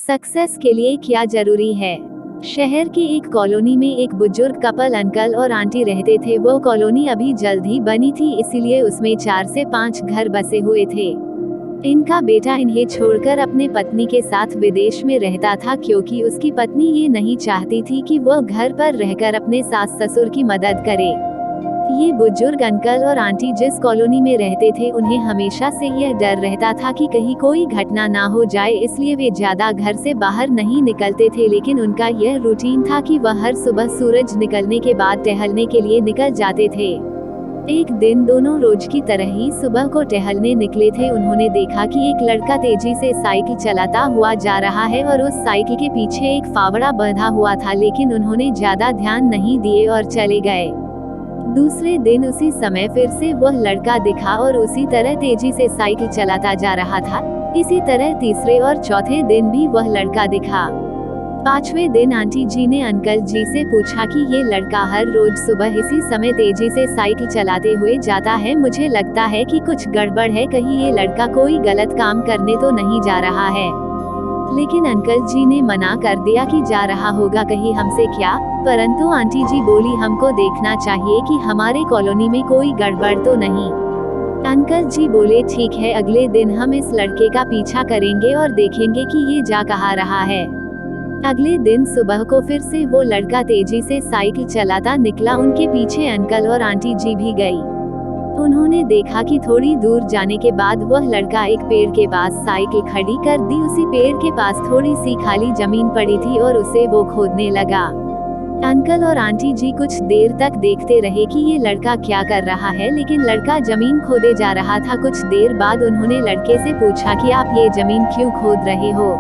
Success के लिए क्या जरूरी है। शहर की एक कॉलोनी में एक बुजुर्ग कपल अंकल और आंटी रहते थे। वो कॉलोनी अभी जल्द ही बनी थी, इसीलिए उसमें 4 से 5 घर बसे हुए थे। इनका बेटा इन्हें छोड़कर अपने पत्नी के साथ विदेश में रहता था, क्योंकि उसकी पत्नी ये नहीं चाहती थी कि वह घर पर रहकर अपने सास ससुर की मदद करे। ये बुजुर्ग अंकल और आंटी जिस कॉलोनी में रहते थे, उन्हें हमेशा से यह डर रहता था कि कहीं कोई घटना ना हो जाए, इसलिए वे ज्यादा घर से बाहर नहीं निकलते थे। लेकिन उनका यह रूटीन था कि वह हर सुबह सूरज निकलने के बाद टहलने के लिए निकल जाते थे। एक दिन दोनों रोज की तरह ही सुबह को टहलने निकले थे। उन्होंने देखा कि एक लड़का तेजी से साइकिल चलाता हुआ जा रहा है और उस साइकिल के पीछे एक फावड़ा बंधा हुआ था, लेकिन उन्होंने ज्यादा ध्यान नहीं दिए और चले गए। दूसरे दिन उसी समय फिर से वह लड़का दिखा और उसी तरह तेजी से साइकिल चलाता जा रहा था। इसी तरह तीसरे और चौथे दिन भी वह लड़का दिखा। 5वें दिन आंटी जी ने अंकल जी से पूछा कि ये लड़का हर रोज सुबह इसी समय तेजी से साइकिल चलाते हुए जाता है। मुझे लगता है कि कुछ गड़बड़ है, कहीं ये लड़का कोई गलत काम करने तो नहीं जा रहा है। लेकिन अंकल जी ने मना कर दिया कि जा रहा होगा कहीं हमसे क्या। परंतु आंटी जी बोली, हमको देखना चाहिए कि हमारे कॉलोनी में कोई गड़बड़ तो नहीं। अंकल जी बोले, ठीक है, अगले दिन हम इस लड़के का पीछा करेंगे और देखेंगे कि ये जा कहाँ रहा है। अगले दिन सुबह को फिर से वो लड़का तेजी से साइकिल चलाता निकला। उनके पीछे अंकल और आंटी जी भी गई। उन्होंने देखा कि थोड़ी दूर जाने के बाद वह लड़का एक पेड़ के पास साइकिल खड़ी कर दी। उसी पेड़ के पास थोड़ी सी खाली जमीन पड़ी थी और उसे वो खोदने लगा। अंकल और आंटी जी कुछ देर तक देखते रहे कि ये लड़का क्या कर रहा है, लेकिन लड़का जमीन खोदे जा रहा था। कुछ देर बाद उन्होंने लड़के से पूछा कि आप ये जमीन क्यों खोद रहे हो।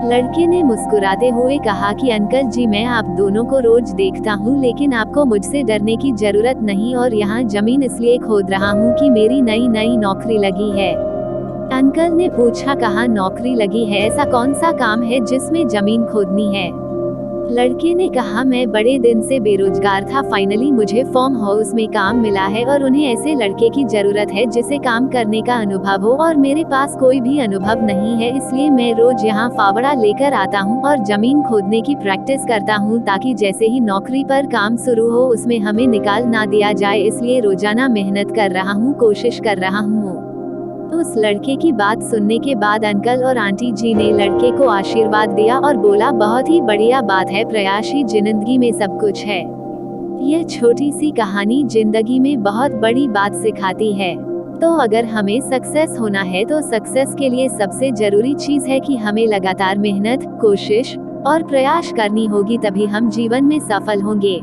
लड़के ने मुस्कुराते हुए कहा कि अंकल जी, मैं आप दोनों को रोज देखता हूँ, लेकिन आपको मुझसे डरने की जरूरत नहीं, और यहाँ जमीन इसलिए खोद रहा हूँ कि मेरी नई नौकरी लगी है। अंकल ने पूछा, कहाँ नौकरी लगी है, ऐसा कौन सा काम है जिसमें जमीन खोदनी है। लड़के ने कहा, मैं बड़े दिन से बेरोजगार था, फाइनली मुझे फार्म हाउस में काम मिला है और उन्हें ऐसे लड़के की जरूरत है जिसे काम करने का अनुभव हो, और मेरे पास कोई भी अनुभव नहीं है। इसलिए मैं रोज यहाँ फावड़ा लेकर आता हूँ और जमीन खोदने की प्रैक्टिस करता हूँ, ताकि जैसे ही नौकरी पर काम शुरू हो उसमें हमें निकाल ना दिया जाए। इसलिए रोजाना मेहनत कर रहा हूँ, कोशिश कर रहा हूँ। उस लड़के की बात सुनने के बाद अंकल और आंटी जी ने लड़के को आशीर्वाद दिया और बोला, बहुत ही बढ़िया बात है, प्रयास ही जिंदगी में सब कुछ है। यह छोटी सी कहानी जिंदगी में बहुत बड़ी बात सिखाती है। तो अगर हमें सक्सेस होना है तो सक्सेस के लिए सबसे जरूरी चीज है कि हमें लगातार मेहनत, कोशिश और प्रयास करनी होगी, तभी हम जीवन में सफल होंगे।